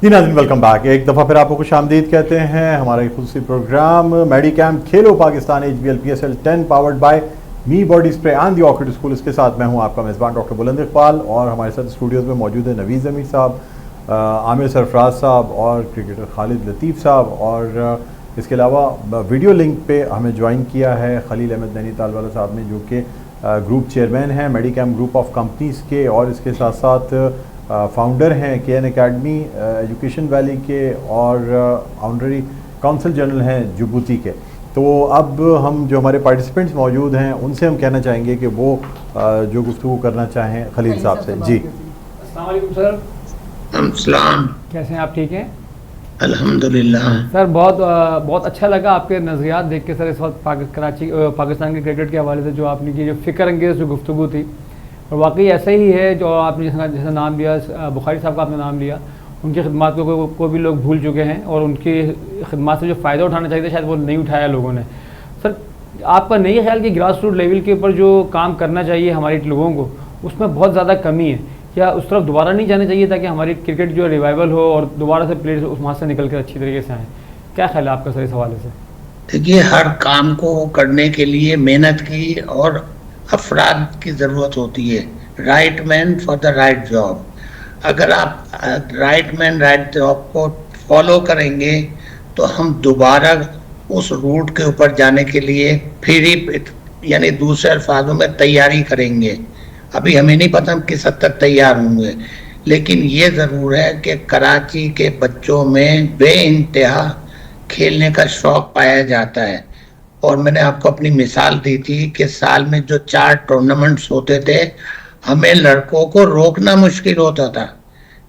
जी नाज़रीन, welcome back. एक दफ़ा फिर आपको खुश आमदीद कहते हैं हमारा एक खुसूसी programme Medi camp Khelo Pakistan HBL PSL 10 powered by me body spray and the orchid school. इसके साथ मैं हूं आपका मेज़बान डॉक्टर बुलंद इकबाल और हमारे साथ स्टूडियोज़ में मौजूद है नवीज़ अमीर साहब, आमिर सरफराज साहब और क्रिकेटर खालिद लतीफ़ साहब। और इसके अलावा वीडियो लिंक पे हमें ज्वाइन किया है खलील अहमद नैनीताल वाला साहब ने, जो कि ग्रुप चेयरमैन हैं मेडी कैम्प ग्रुप ऑफ कंपनीज़ के, और इसके साथ साथ फाउंडर हैं KN एकेडमी एजुकेशन वैली के, और ऑनररी काउंसिल जनरल हैं जिबूती के। तो अब हम जो हमारे पार्टिसिपेंट्स मौजूद हैं उनसे हम कहना चाहेंगे कि वो जो गुफ्तगू करना चाहें खलील साहब से। जी अस्सलाम वालेकुम सर। अस्सलाम। कैसे हैं आप? ठीक हैं अल्हम्दुलिल्लाह सर। बहुत अच्छा लगा आपके नज़रियात देख के सर। इस वक्त पाकिस्तान के क्रिकेट के हवाले से जो आपने की जो फ़िक्र अंगेज़ जो गुफ्तगू थी, और वाकई ऐसा ही है जो आपने जैसा नाम लिया, बुखारी साहब का आपने नाम लिया, उनकी खिदमत को भी लोग भूल चुके हैं और उनकी खिदमत से जो फ़ायदा उठाना चाहिए था शायद वो नहीं उठाया लोगों ने। सर, आपका नहीं ख्याल कि ग्रास रूट लेवल के ऊपर जो काम करना चाहिए हमारे लोगों को, उसमें बहुत ज़्यादा कमी है? क्या उस तरफ दोबारा नहीं जाना चाहिए ताकि हमारी क्रिकेट जो रिवाइवल हो और दोबारा से प्लेयर्स वहाँ से निकल कर अच्छी तरीके से आएँ? क्या ख्याल है आपका सर इस हवाले से? देखिए, हर काम को करने के लिए मेहनत की और अफराद की ज़रूरत होती है। Right man for the right job. अगर आप राइट मैन राइट जॉब को फॉलो करेंगे तो हम दोबारा उस रूट के ऊपर जाने के लिए फिर ही, यानी दूसरे अल्फाजों में, तैयारी करेंगे। अभी हमें नहीं पता हम किस हद तक तैयार होंगे, लेकिन ये ज़रूर है कि कराची के बच्चों में बेइंतहा खेलने का शौक़ पाया जाता है। और मैंने आपको अपनी मिसाल दी थी कि साल में जो 4 टूर्नामेंट्स होते थे, हमें लड़कों को रोकना मुश्किल होता था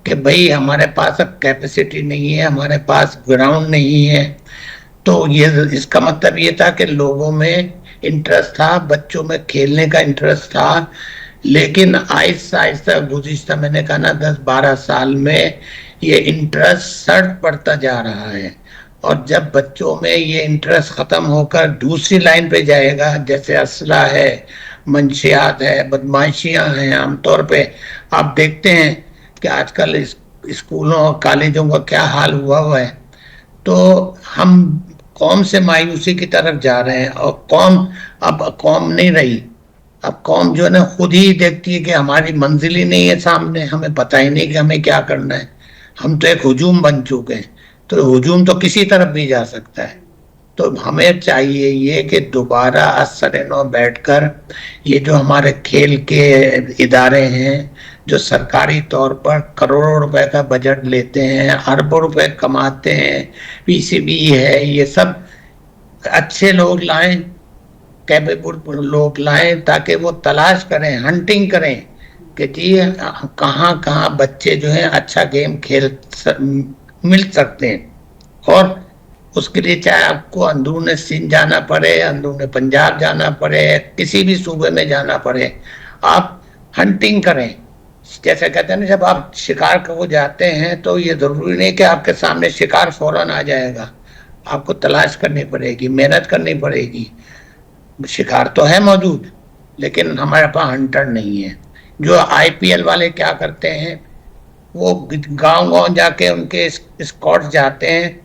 कि भाई हमारे पास अब कैपेसिटी नहीं है, हमारे पास ग्राउंड नहीं है। तो ये इसका मतलब ये था कि लोगों में इंटरेस्ट था, बच्चों में खेलने का इंटरेस्ट था, लेकिन आहिस्ता आहिस्ता गुज़िश्ता, मैंने कहा ना, 10-12 साल में ये इंटरेस्ट सड़ पड़ता जा रहा है। और जब बच्चों में ये इंटरेस्ट ख़त्म होकर दूसरी लाइन पे जाएगा, जैसे असला है, मंशियात है, बदमाशियाँ हैं, आमतौर पे आप देखते हैं कि आजकल स्कूलों और कॉलेजों का क्या हाल हुआ है, तो हम कौम से मायूसी की तरफ जा रहे हैं। और अब कौम नहीं रही। अब कौम जो है ना, खुद ही देखती है कि हमारी मंजिल ही नहीं है सामने, हमें पता ही नहीं कि हमें क्या करना है। हम तो एक हुजूम बन चुके हैं, तो हुजूम तो किसी तरफ भी जा सकता है। तो हमें चाहिए ये कि दोबारा असर-ए-नौ बैठकर ये जो हमारे खेल के इदारे हैं, जो सरकारी तौर पर करोड़ों रुपए का बजट लेते हैं, अरबों रुपए कमाते हैं, PCB है, ये सब अच्छे लोग लाएं, कैपेबल लोग लाएं, ताकि वो तलाश करें, हंटिंग करें कि जी कहाँ कहाँ बच्चे जो हैं अच्छा गेम मिल सकते हैं। और उसके लिए चाहे आपको अंदरूने सिंध जाना पड़े, अंदरूने पंजाब जाना पड़े, किसी भी सूबे में जाना पड़े, आप हंटिंग करें। जैसे कहते हैं ना, जब आप शिकार को जाते हैं तो ये ज़रूरी नहीं कि आपके सामने शिकार फौरन आ जाएगा, आपको तलाश करनी पड़ेगी, मेहनत करनी पड़ेगी। शिकार तो है मौजूद, लेकिन हमारे पास हंटर नहीं है। जो IPL वाले क्या करते हैं, वो गांव-गांव जाके उनके स्क्वाड्स जाते हैं,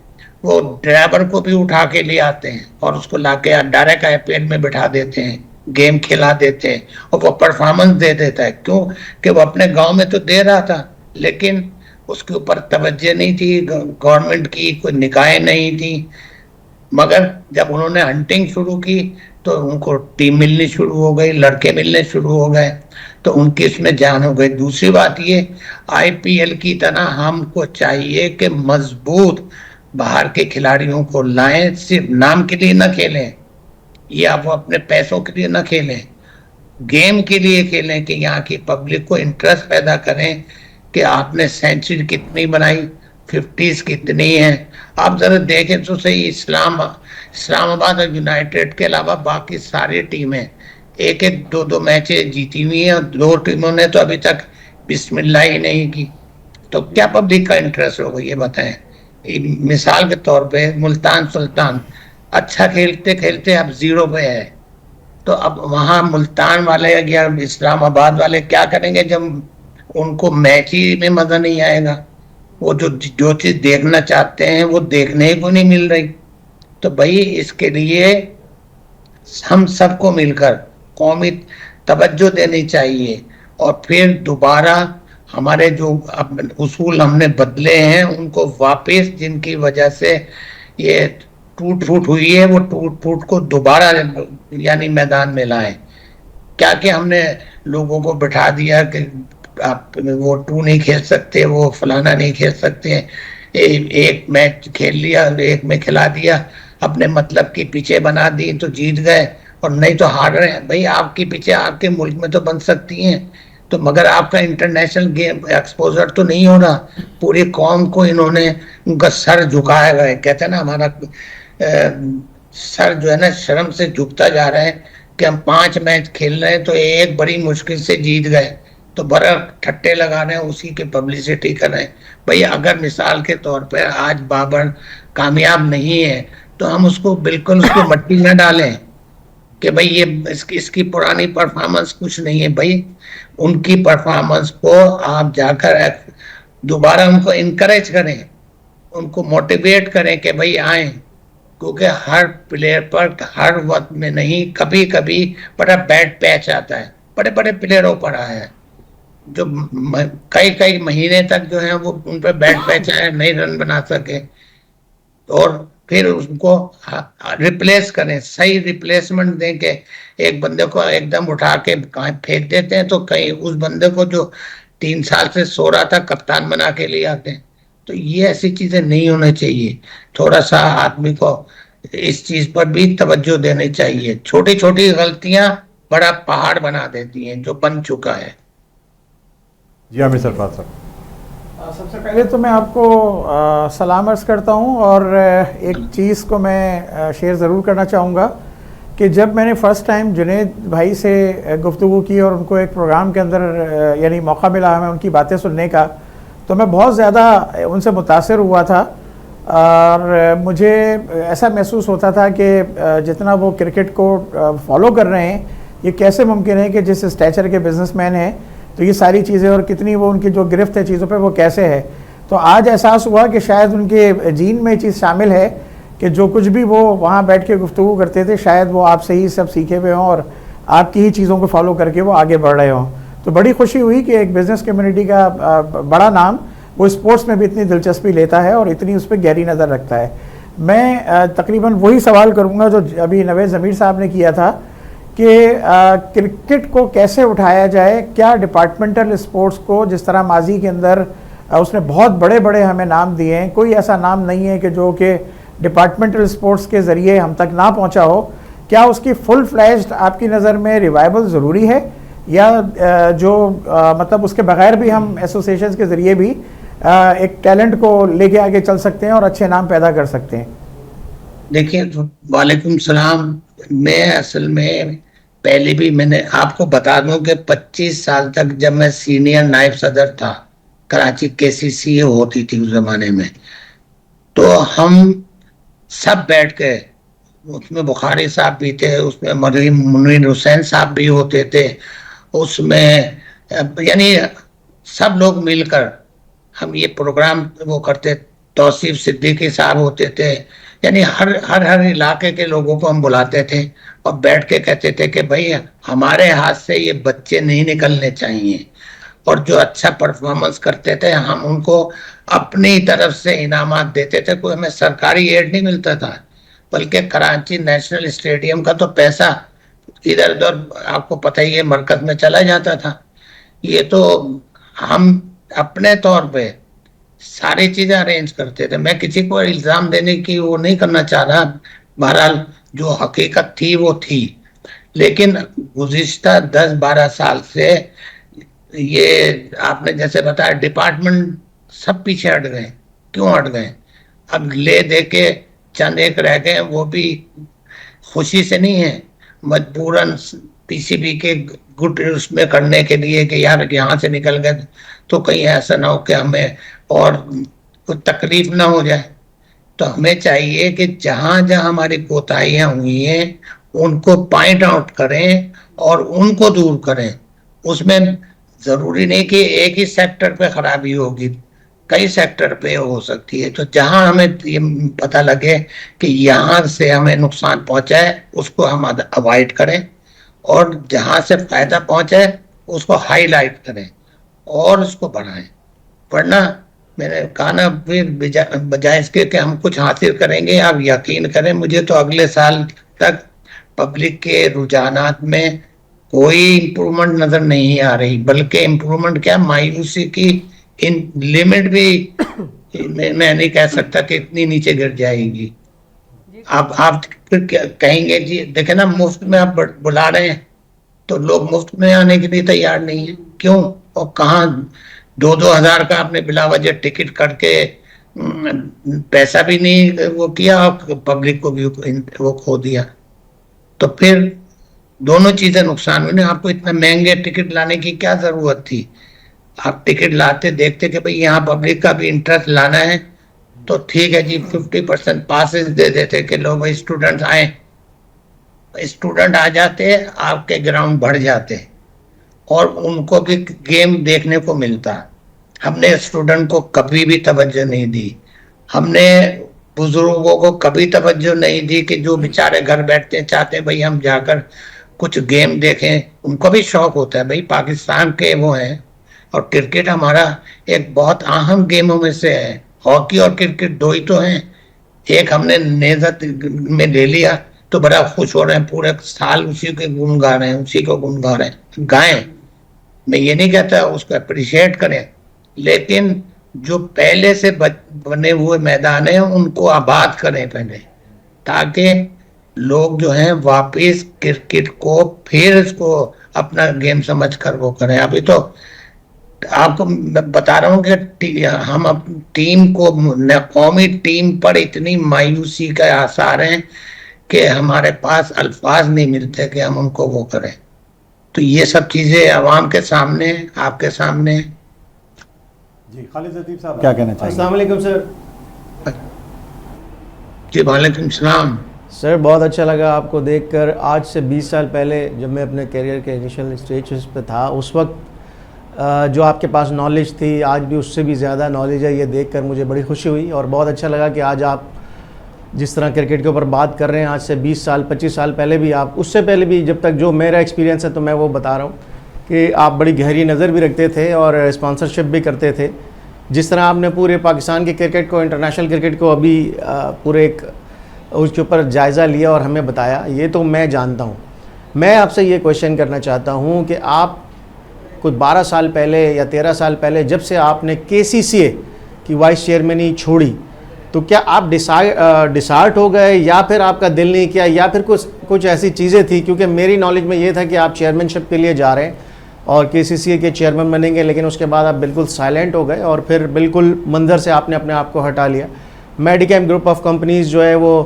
वो ड्राइवर को भी उठा के ले आते हैं और उसको लाके डायरेक्ट IPL में बिठा देते हैं, गेम खिला देते हैं, और वो परफॉर्मेंस दे देता है। क्यों? कि वो अपने गांव में तो दे रहा था, लेकिन उसके ऊपर तवज्जो नहीं थी, गवर्नमेंट की कोई निगाहें नहीं थी। मगर जब उन्होंने हंटिंग शुरू की तो उनको टीम मिलनी शुरू हो गई, लड़के मिलने शुरू हो गए, तो उनकी इसमें जान हो गई। दूसरी बात ये, IPL की तरह हमको चाहिए कि मजबूत बाहर के खिलाड़ियों को लाएं, सिर्फ नाम के लिए ना खेलें, या वो अपने पैसों के लिए ना खेलें, गेम के लिए खेलें, कि यहाँ की पब्लिक को इंटरेस्ट पैदा करें कि आपने सेंचुरी कितनी बनाई, 50s कितनी हैं। आप जरा देखें तो सही, इस्लामाबाद और यूनाइटेड के अलावा बाकी सारी टीमें 1-1, 2-2 मैचें जीती हुई हैं, और 2 टीमों ने तो अभी तक बिस्मिल्लाह ही नहीं की। तो क्या पब्लिक का इंटरेस्ट होगा, ये बताएं। मिसाल के तौर पे मुल्तान सुल्तान अच्छा खेलते खेलते अब 0 पे है, तो अब वहाँ मुल्तान वाले या इस्लामाबाद वाले क्या करेंगे जब उनको मैच ही में मजा नहीं आएगा? وہ جو چیز دیکھنا چاہتے ہیں وہ دیکھنے کو نہیں مل رہی. تو بھائی اس کے لیے ہم سب کو مل کر قومی توجہ دینی چاہیے, اور پھر دوبارہ ہمارے جو اصول ہم نے بدلے ہیں ان کو واپس, جن کی وجہ سے یہ ٹوٹ پھوٹ ہوئی ہے, وہ ٹوٹ پھوٹ کو دوبارہ یعنی میدان میں لائیں. کیا کہ ہم نے لوگوں کو بٹھا دیا کہ آپ وہ ٹو نہیں کھیل سکتے, وہ فلانا نہیں کھیل سکتے, ایک میچ کھیل لیا, ایک میں کھلا دیا, اپنے مطلب کی پیچھے بنا دی تو جیت گئے, اور نہیں تو ہار رہے ہیں. بھائی آپ کی پیچھے آپ کے ملک میں تو بن سکتی ہیں, تو مگر آپ کا انٹرنیشنل گیم ایکسپوزر تو نہیں ہو رہا. پوری قوم کو انہوں نے ان کا سر جھکایا گیا ہے. کہتے ہیں نا ہمارا سر جو ہے نا شرم سے جھکتا جا رہا ہے کہ ہم 5 میچ کھیل رہے ہیں تو ایک بڑی مشکل سے جیت گئے, تو بڑا ٹھٹے لگا رہے ہیں, اسی کی پبلسٹی کر رہے ہیں. بھئی اگر مثال کے طور پر آج بابر کامیاب نہیں ہے تو ہم اس کو بالکل اس کو مٹی نہ ڈالیں کہ بھئی یہ اس کی پرانی پرفارمنس کچھ نہیں ہے. بھئی ان کی پرفارمنس کو آپ جا کر دوبارہ ان کو انکریج کریں, ان کو موٹیویٹ کریں کہ بھئی آئیں, کیونکہ ہر پلیئر پر ہر وقت میں نہیں, کبھی کبھی بڑا بیڈ پیچ آتا ہے. بڑے بڑے پلیئروں پر آیا ہے جو کئی مہینے تک جو ہے وہ ان پہ بیڈ پیچ آیا, نہیں رن بنا سکے, اور پھر اس کو ریپلیس کریں, صحیح ریپلیسمنٹ دیں کہ ایک بندے کو ایک دم اٹھا کے کہیں پھینک دیتے ہیں تو کہیں اس بندے کو جو 3 سال سے سو رہا تھا کپتان بنا کے لے آتے ہیں. تو یہ ایسی چیزیں نہیں ہونا چاہیے. تھوڑا سا آدمی کو اس چیز پر بھی توجہ دینی چاہیے. چھوٹی چھوٹی غلطیاں بڑا پہاڑ بنا دیتی ہیں جو بن چکا ہے. جی عامر سرفراز صاحب. سب سے پہلے تو میں آپ کو سلام عرض کرتا ہوں, اور ایک چیز کو میں شیئر ضرور کرنا چاہوں گا کہ جب میں نے فرسٹ ٹائم جنید بھائی سے گفتگو کی اور ان کو ایک پروگرام کے اندر یعنی موقع ملا ہمیں ان کی باتیں سننے کا, تو میں بہت زیادہ ان سے متاثر ہوا تھا, اور مجھے ایسا محسوس ہوتا تھا کہ جتنا وہ کرکٹ کو فالو کر رہے ہیں یہ کیسے ممکن ہے کہ جس اسٹیچر کے بزنس مین ہیں تو یہ ساری چیزیں, اور کتنی وہ ان کی جو گرفت ہے چیزوں پہ وہ کیسے ہے. تو آج احساس ہوا کہ شاید ان کے جین میں یہ چیز شامل ہے کہ جو کچھ بھی وہ وہاں بیٹھ کے گفتگو کرتے تھے شاید وہ آپ سے ہی سب سیکھے ہوئے ہوں اور آپ کی ہی چیزوں کو فالو کر کے وہ آگے بڑھ رہے ہوں. تو بڑی خوشی ہوئی کہ ایک بزنس کمیونٹی کا بڑا نام وہ اسپورٹس میں بھی اتنی دلچسپی لیتا ہے اور اتنی اس پہ گہری نظر رکھتا ہے. میں تقریباً وہی سوال کروں گا جو ابھی نوید ضمیر صاحب نے کیا تھا کہ کرکٹ کو کیسے اٹھایا جائے. کیا ڈپارٹمنٹل اسپورٹس کو, جس طرح ماضی کے اندر اس نے بہت بڑے بڑے ہمیں نام دیے ہیں, کوئی ایسا نام نہیں ہے کہ جو کہ ڈپارٹمنٹل اسپورٹس کے ذریعے ہم تک نہ پہنچا ہو, کیا اس کی فل فلیجڈ آپ کی نظر میں ریوائول ضروری ہے, یا جو مطلب اس کے بغیر بھی ہم ایسوسیشنز کے ذریعے بھی ایک ٹیلنٹ کو لے کے آگے چل سکتے ہیں اور اچھے نام پیدا کر سکتے ہیں؟ دیکھیے وعلیکم السلام. میں اصل میں پہلے بھی میں نے آپ کو بتا دوں کہ 25 سال تک جب میں سینئر نائب صدر تھا, کراچی KCC ہوتی تھی اس زمانے میں, تو ہم سب بیٹھ کے, اس میں بخاری صاحب بھی تھے, اس میں منیر حسین صاحب بھی ہوتے تھے, اس میں یعنی سب لوگ مل کر ہم یہ پروگرام وہ کرتے. توصیف صدیقی صاحب ہوتے تھے, یعنی ہر علاقے کے لوگوں کو ہم بلاتے تھے اور بیٹھ کے کہتے تھے کہ بھائی ہمارے ہاتھ سے یہ بچے نہیں نکلنے چاہیے, اور جو اچھا پرفارمنس کرتے تھے ہم ان کو اپنی طرف سے انعامات دیتے تھے. کوئی ہمیں سرکاری ایڈ نہیں ملتا تھا, بلکہ کراچی نیشنل اسٹیڈیم کا تو پیسہ ادھر ادھر آپ کو پتہ ہی ہے مرکز میں چلا جاتا تھا. یہ تو ہم اپنے طور پہ ساری چیزیں ارینج کرتے تھے. میں کسی کو الزام دینے کی وہ نہیں کرنا چاہ رہا, بہرحال جو حقیقت تھی وہ تھی. لیکن گزشتہ 10-12 سال سے یہ آپ نے جیسے بتایا ڈپارٹمنٹ سب پیچھے ہٹ گئے. کیوں ہٹ گئے؟ اب لے دے کے چند ایک رہ گئے, وہ بھی خوشی سے نہیں ہے, مجبوراً PCB کے گڈ اس میں کرنے کے لیے کہ یار یہاں سے نکل گئے تو کہیں ایسا نہ ہو کہ ہمیں اور کوئی تکلیف نہ ہو جائے. تو ہمیں چاہیے کہ جہاں جہاں ہماری کوتاہیاں ہوئی ہیں ان کو پوائنٹ آؤٹ کریں اور ان کو دور کریں. اس میں ضروری نہیں کہ ایک ہی سیکٹر پہ خرابی ہوگی, کئی سیکٹر پہ ہو سکتی ہے. تو جہاں ہمیں یہ پتہ لگے کہ یہاں سے ہمیں نقصان پہنچا ہے اس کو ہم اوائڈ کریں, اور جہاں سے فائدہ پہنچا ہے اس کو ہائی لائٹ کریں اور اس کو بڑھائیں. ورنہ میں نے کہا نا, بجائے اس کے کہ ہم کچھ حاصل کریں گے, آپ یقین کریں مجھے تو اگلے سال تک پبلک کے رجحانات میں کوئی امپرومنٹ نظر نہیں آ رہی, بلکہ امپرومنٹ کیا, مایوسی کی ان لمٹ بھی میں نہیں کہہ سکتا کہ اتنی نیچے گر جائے گی. آپ پھر کہیں گے جی دیکھیں نا, مفت میں آپ بلا رہے ہیں تو لوگ مفت میں آنے کے لیے تیار نہیں ہیں. کیوں اور کہاں؟ 2,000 کا آپ نے بلا وجہ ٹکٹ کر کے پیسہ بھی نہیں وہ کیا, اور پبلک کو بھی وہ کھو دیا. تو پھر دونوں چیزیں نقصان ہوئی. آپ کو اتنا مہنگے ٹکٹ لانے کی کیا ضرورت تھی؟ آپ ٹکٹ لاتے دیکھتے کہ بھئی یہاں پبلک کا بھی انٹرسٹ لانا ہے تو ٹھیک ہے جی 50% پاسز دے دیتے کہ لو بھائی اسٹوڈنٹ آئیں. اسٹوڈنٹ آ جاتے, آپ کے گراؤنڈ بڑھ جاتے اور ان کو بھی گیم دیکھنے کو ملتا. ہم نے اسٹوڈنٹ کو کبھی بھی توجہ نہیں دی, ہم نے بزرگوں کو کبھی توجہ نہیں دی کہ جو بیچارے گھر بیٹھتے چاہتے ہیں بھئی ہم جا کر کچھ گیم دیکھیں. ان کو بھی شوق ہوتا ہے, بھئی پاکستان کے وہ ہیں, اور کرکٹ ہمارا ایک بہت اہم گیموں میں سے ہے. ہاکی اور کرکٹ دو ہی تو ہیں. ایک ہم نے نیزت میں لے لیا تو بڑا خوش ہو رہے ہیں, پورے سال اسی کے گن گا رہے ہیں, اسی کو گن گا رہے ہیں. گائیں, میں یہ نہیں کہتا اس کو اپریشیٹ کریں, لیکن جو پہلے سے بنے ہوئے میدان ہیں ان کو آباد کریں پہلے, تاکہ لوگ جو ہیں واپس کرکٹ کو پھر اس کو اپنا گیم سمجھ کر وہ کریں. ابھی تو آپ کو میں بتا رہا ہوں کہ ہم ٹیم کو, قومی ٹیم پر اتنی مایوسی کا آثار ہیں کہ ہمارے پاس الفاظ نہیں ملتے کہ ہم ان کو وہ کریں. تو یہ سب چیزیں عوام کے سامنے, آپ کے سامنے. جی خالد لطیف صاحب کیا کہنا چاہیں گے؟ السلام علیکم سر. جی وعلیکم السلام. سر بہت اچھا لگا آپ کو دیکھ کر. آج سے 20 سال پہلے جب میں اپنے کیریئر کے انیشل اسٹیجز پہ تھا, اس وقت جو آپ کے پاس نالج تھی آج بھی اس سے بھی زیادہ نالج ہے. یہ دیکھ کر مجھے بڑی خوشی ہوئی اور بہت اچھا لگا کہ آج آپ جس طرح کرکٹ کے اوپر بات کر رہے ہیں, آج سے 20 سال 25 سال پہلے بھی, آپ اس سے پہلے بھی, جب تک جو میرا ایکسپیرینس ہے تو میں وہ بتا رہا ہوں کہ آپ بڑی گہری نظر بھی رکھتے تھے اور اسپانسرشپ بھی کرتے تھے. جس طرح آپ نے پورے پاکستان کے کرکٹ کو, انٹرنیشنل کرکٹ کو ابھی پورے ایک اس کے اوپر جائزہ لیا اور ہمیں بتایا, یہ تو میں جانتا ہوں. میں آپ سے یہ کویشچن کرنا چاہتا ہوں کہ آپ کوئی 12 سال پہلے یا 13 سال پہلے جب سے آپ نے KCCA کی وائس چیئرمینی چھوڑی, تو کیا آپ ڈسارٹ ہو گئے یا پھر آپ کا دل نہیں کیا, یا پھر کچھ ایسی چیزیں تھی؟ کیونکہ میری نالج میں یہ تھا کہ آپ چیئرمین شپ کے لیے جا رہے ہیں اور KCCA کے چیئرمین بنیں گے, لیکن اس کے بعد آپ بالکل سائلنٹ ہو گئے اور پھر بالکل منظر سے آپ نے اپنے آپ کو ہٹا لیا. میڈیکیم گروپ آف کمپنیز جو ہے وہ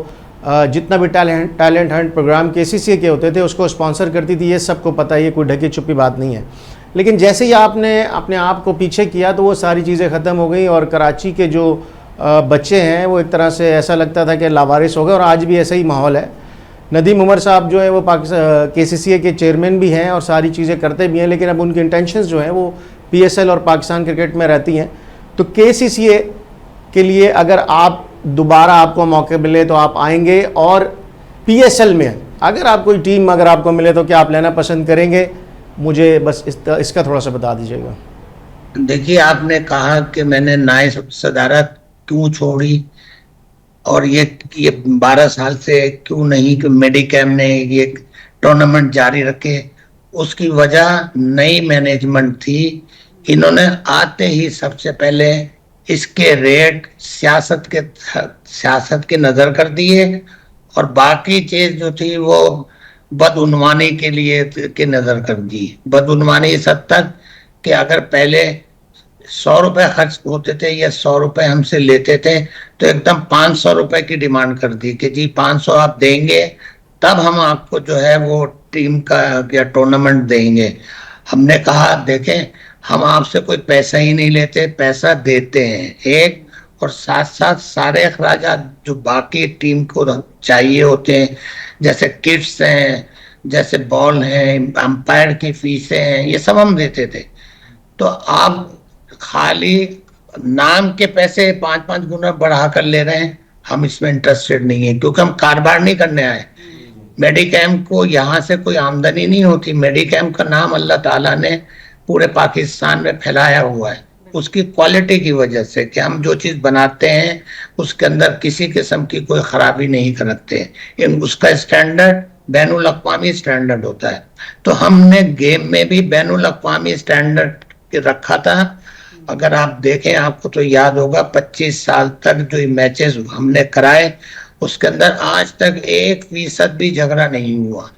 جتنا بھی ٹیلنٹ ہنٹ پروگرام KCCA کے ہوتے تھے اس کو اسپانسر کرتی تھی, یہ سب کو پتہ ہے, یہ کوئی ڈھکی چھپی بات نہیں ہے. لیکن جیسے ہی آپ نے اپنے آپ کو پیچھے کیا تو وہ ساری چیزیں ختم ہو گئیں اور کراچی کے جو بچے ہیں وہ ایک طرح سے ایسا لگتا تھا کہ لاوارث ہو گئے, اور آج بھی ایسا ہی ماحول ہے. ندیم عمر صاحب جو ہے وہ KCCA کے چیئرمین بھی ہیں اور ساری چیزیں کرتے بھی ہیں, لیکن اب ان کی انٹینشنز جو ہیں وہ PSL اور پاکستان کرکٹ میں رہتی ہیں. تو KCCA کے لیے اگر آپ دوبارہ آپ کو موقع ملے تو آپ آئیں گے, اور PSL میں اگر آپ کوئی ٹیم اگر آپ کو ملے تو کیا آپ لینا پسند کریں گے؟ مجھے بس اس کا تھوڑا سا بتا دیجیے گا. دیکھیے آپ نے کہا کہ میں نے نائب صدارت کیوں چھوڑی اور یہ 12 سال سے کیوں نہیں کہ میڈیکیم نے یہ ٹورنامنٹ جاری رکھے. اس کی وجہ نئی مینجمنٹ تھی. انہوں نے آتے ہی سب سے پہلے اس کے ریٹ سیاست کے نظر کر دیے, اور باقی چیز جو تھی وہ بدعنوانی کے لیے کے نظر کر دی. بدعنوانی اس حد تک کہ اگر پہلے 100 روپے خرچ ہوتے تھے یا 100 روپے ہم سے لیتے تھے تو ایک دم 500 روپے کی ڈیمانڈ کر دی کہ جی 500 آپ دیں گے تب ہم آپ کو جو ہے وہ ٹیم کا یا ٹورنامنٹ دیں گے. ہم نے کہا دیکھیں ہم آپ سے کوئی پیسہ ہی نہیں لیتے, پیسہ دیتے ہیں ایک, اور ساتھ ساتھ سارے اخراجات جو باقی ٹیم کو چاہیے ہوتے ہیں جیسے کٹس ہیں, جیسے بال ہیں, امپائر کی فیسیں ہیں, یہ سب ہم دیتے تھے. تو آپ خالی नाम के पैसे 5-5 गुना बढ़ा कर ले रहे हैं, हम इसमें इंटरेस्टेड नहीं है, क्योंकि हम कारोबार नहीं करने आए। मेडिकैम को यहाँ से कोई आमदनी नहीं होती। मेडिकैम का नाम अल्लाह ताला ने पूरे पाकिस्तान में फैलाया हुआ है, उसकी क्वालिटी की वजह से, कि हम जो चीज बनाते हैं उसके अंदर किसी किस्म की कोई खराबी नहीं करते, उसका स्टैंडर्ड बैनुल अक़वामी स्टैंडर्ड होता है। तो हमने गेम में भी बैनुल अक़वामी स्टैंडर्ड रखा था। अगर आप देखें, आपको तो याद होगा 25 साल तक जो मैचेस हमने कराए, उसके अंदर आज तक 1% भी झगड़ा नहीं हुआ।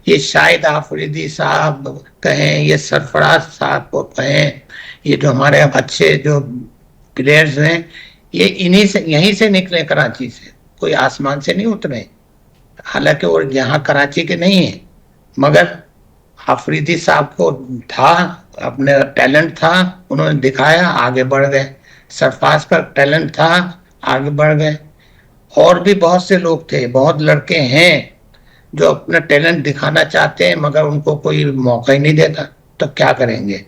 ये शाहिद आफरीदी साहब कहें, ये सरफराज साहब को कहें, ये जो हमारे अच्छे जो प्लेयर्स हैं, ये इन्हीं से, यहीं से निकले, कराची से, कोई आसमान से नहीं उतरे। हालांकि वो यहाँ कराची के नहीं है, मगर आफरीदी साहब को था, अपने टैलेंट था, उन्होंने दिखाया, आगे बढ़ गए। सरफराज का टैलेंट था, आगे बढ़ गए। और भी बहुत से लोग थे, बहुत लड़के हैं जो अपना टैलेंट दिखाना चाहते हैं, मगर उनको कोई मौका ही नहीं देता। तो क्या करेंगे?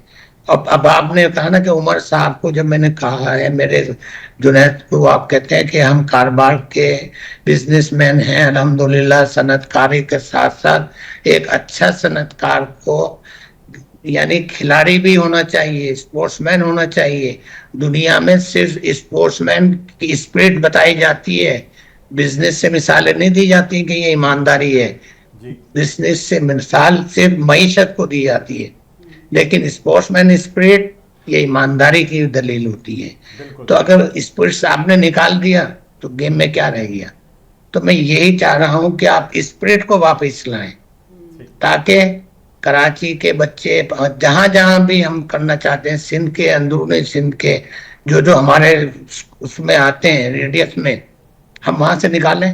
अब आपने कहा ना कि उमर साहब को जब मैंने कहा है, मेरे जुनैद को आप कहते हैं कि हम कारोबार के बिजनेसमैन हैं, अल्हम्दुलिल्लाह, सनतकारी के साथ साथ एक अच्छा सनतकार को, यानी खिलाड़ी भी होना चाहिए, स्पोर्ट्समैन होना चाहिए। दुनिया में सिर्फ स्पोर्ट्समैन की स्पिरिट बताई जाती है, बिजनेस से मिसालें नहीं दी जाती कि ये ईमानदारी है। बिजनेस से मिसाल सिर्फ मईशत को दी जाती है, लेकिन स्पोर्ट्समैन स्पिरिट ये ईमानदारी की दलील होती है। तो अगर स्पिरिट आपने निकाल दिया तो गेम में क्या रह गया? तो मैं यही चाह रहा हूं कि आप स्पिरिट को वापस लाएं, ताकि कराची के बच्चे, जहां जहां भी हम करना चाहते हैं, सिंध के, अंदरूनी सिंध के जो हमारे उसमें आते हैं रेडियस में, हम वहां से निकालें।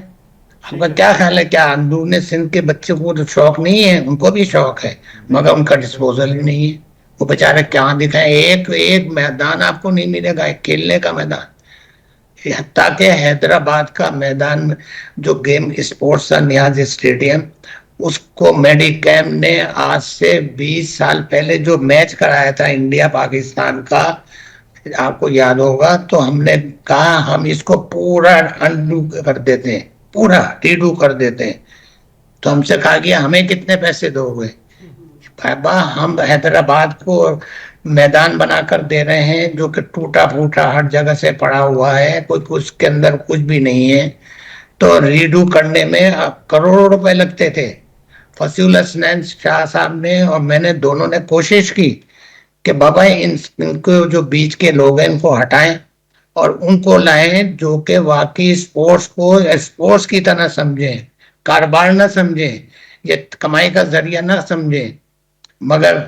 आपका क्या ख्याल है, क्या अंदरूनी सिंध के बच्चों को तो शौक नहीं है? उनको भी शौक है, मगर उनका डिस्पोजल ही नहीं है। वो बेचारे क्या दिखाएं? एक मैदान आपको नहीं मिलेगा, एक खेलने का मैदान। हत्ता के हैदराबाद का मैदान जो गेम स्पोर्ट्स का नियाज स्टेडियम, उसको मेडिकैम ने आज से 20 साल पहले जो मैच कराया था इंडिया पाकिस्तान का, आपको याद होगा, तो हमने कहा हम इसको पूरा अनडू कर देते हैं, पूरा रीडू कर देते हैं। तो हमसे कहा गया हमें कितने पैसे दोगे? बाबा, हम हैदराबाद को मैदान बनाकर दे रहे हैं जो कि टूटा फूटा हर जगह से पड़ा हुआ है, कोई उसके अंदर कुछ भी नहीं है। तो रीडू करने में करोड़ों रुपए लगते थे। फसील हसनैन शाह साहब ने और मैंने दोनों ने कोशिश की कि बाबा इनको जो बीच के लोग हैं इनको हटाएं और उनको लाएं जो कि वाकई स्पोर्ट्स को स्पोर्ट्स की तरह समझें, कारोबार ना समझें, ये कमाई का जरिया ना समझें। मगर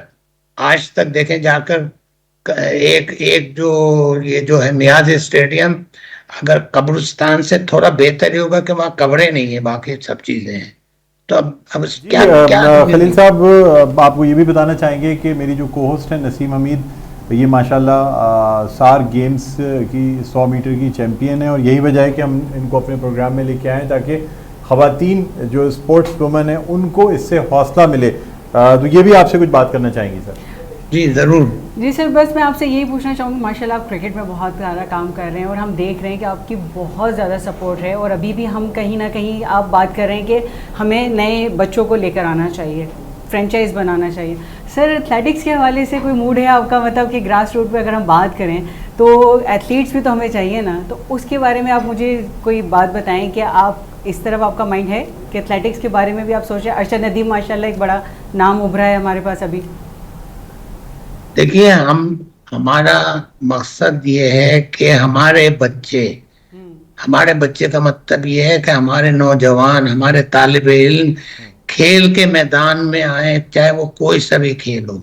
आज तक देखें जाकर, एक जो ये जो है नियाज स्टेडियम, अगर कब्रिस्तान से थोड़ा बेहतर ही होगा कि वहाँ कब्रें नहीं है, बाकी सब चीजें हैं। तो अब क्या खलील साहब, आपको ये भी बताना चाहेंगे कि मेरी जो को-होस्ट है नसीम हमीद, ये माशाल्लाह सार गेम्स की 100 मीटर की चैम्पियन है, और यही वजह है कि हम इनको अपने प्रोग्राम में लेके आए ताकि ख़वातीन जो स्पोर्ट्स वुमेन है उनको इससे हौसला मिले। तो ये भी आपसे कुछ बात करना चाहेंगी सर? जी ज़रूर। जी सर, बस मैं आपसे यही पूछना चाहूँगी, माशाल्लाह आप क्रिकेट में बहुत ज़्यादा काम कर रहे हैं और हम देख रहे हैं कि आपकी बहुत ज़्यादा सपोर्ट है, और अभी भी हम कहीं ना कहीं आप बात कर रहे हैं कि हमें नए बच्चों को लेकर आना चाहिए, फ्रेंचाइज बनाना चाहिए। सर, एथलेटिक्स के हवाले से कोई मूड है आपका, मतलब कि ग्रास रूट पे अगर हम बात करें तो एथलीट्स भी तो हमें चाहिए ना, तो उसके बारे में आप मुझे कोई बात बताएं कि आप इस तरफ आपका माइंड है कि एथलेटिक्स के बारे में भी आप सोचें? अरशद नदीम माशाल्लाह एक बड़ा नाम उभरा है हमारे पास अभी। देखिए, हमारा मकसद ये है कि हमारे बच्चे का मतलब ये है कि हमारे नौजवान, हमारे तालिब इल्म खेल के मैदान में आए, चाहे वो कोई सा भी खेल हो।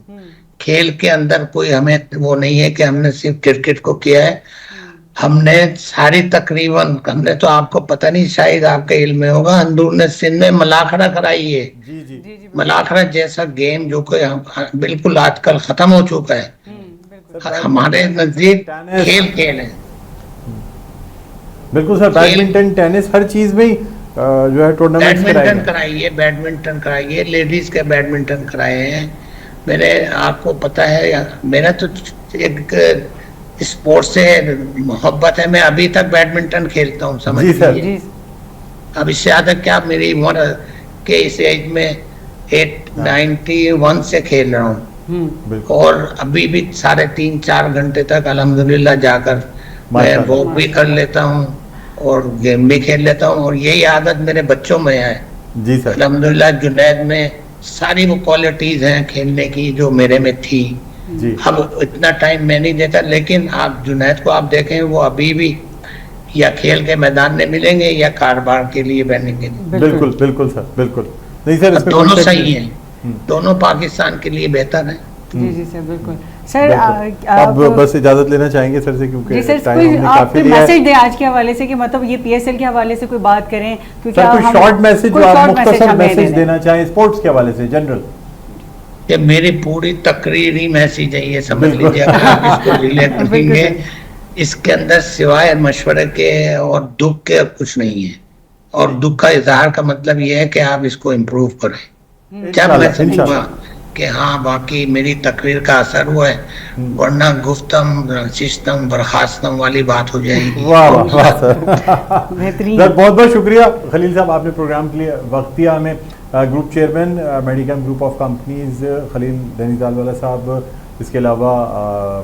खेल के अंदर कोई हमें वो नहीं है कि हमने सिर्फ क्रिकेट को किया है, हमने सारी तकरीबन, हमने तो आपको पता नहीं, शायद आपके इल्म में होगा, अंदरूनी सिंध में मलाखड़ा कराई है। मलाखड़ा जैसा गेम जो कि बिल्कुल आजकल खत्म हो चुका है, हमारे नजदीक खेल है। बिल्कुल सर, बैडमिंटन, टेनिस, हर चीज में जो है टूर्नामेंट बैडमिंटन कराइए, लेडीज के बैडमिंटन कराए हैं। मेरे आपको पता है, मेरा तो एक स्पोर्ट्स से मोहब्बत है, मैं अभी तक बैडमिंटन खेलता हूँ, समझ जी सर। लीजिए। जी अब इससे ज्यादा क्या, मेरी उम्र के इस एज में 891 से खेल रहा हूँ, बिल्कुल और अभी भी 3.5-4 घंटे तक अल्हम्दुलिल्लाह जाकर मैं माशाल्लाह। वॉक भी कर लेता हूँ और गेम भी खेल लेता हूँ, और यही आदत मेरे बच्चों में है। जी सर। अल्हम्दुलिल्लाह जुनैद में सारी वो क्वालिटीज हैं खेलने की जो मेरे में थी। जी अब इतना टाइम मैं नहीं देता, लेकिन आप जुनैद को आप देखें, वो अभी भी या खेल के मैदान में मिलेंगे या कारोबार के लिए बनेंगे। बिल्कुल बिल्कुल सर, बिल्कुल। नहीं सर, इसमें दोनों कोई शक सही नहीं। हैं, दोनों पाकिस्तान के लिए बेहतर है। जी जी सर बिल्कुल। सर बिल्कुल। आप अब बस इजाजत लेना चाहेंगे सर से, क्योंकि जी सर टाइम कोई हमने आप काफी कोई लिया है। मैसेज दें आज के हवाले से कि मतलब ये पीएसएल के हवाले से कोई बात करें, क्योंकि सर कोई शॉर्ट मैसेज जो आप मुख्तसर हमें मैसेज दें। देना चाहें स्पोर्ट्स के हवाले से, जनरल। ये मेरी पूरी तकरीर ही मैसेज है, ये समझ बिल्कुल। लीजिए। अगर आप इसको रिलेट बिल्कुल करेंगे, सर। इसके अंदर सिवाय मशवरे के और दुख के कुछ नहीं है, और दुख का इजहार का मतलब ये है कि आप इसको इम्प्रूव करें। जब इंशाल्लाह, मैं समझूंगा इंशाल्लाह। कि हाँ वाकई मेरी तकरीर का असर हुआ है, वरना गुफ्तम नशिस्तम बर्खास्तम वाली बात हो जाएगी। वाह वाह वाह सर। बेहतरीन। सर बहुत बहुत शुक्रिया खलील साहब, आपने प्रोग्राम के लिए वक्त दिया हमें। Group chairman medicam group of companies Khalil दनीताल वाला साहब, इसके अलावा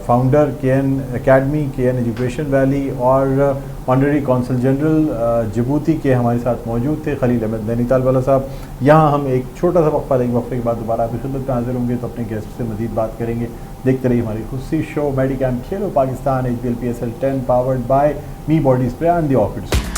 founder KN academy, KN education valley, और ऑनररी कौंसल जनरल जिबूती के हमारे साथ मौजूद थे खलील अहमद दनीताल वाला साहब। यहाँ हम एक छोटा सा वक्फा लेंगे, वक्फे के बाद दोबारा आपकी खिदमत में हाजिर होंगे, तो अपने गेस्ट से मजीद बात करेंगे। देखते रहिए हमारी खुशी show मेडिकैम Khelo Pakistan HBL PSL 10 powered by me body spray and the orchid.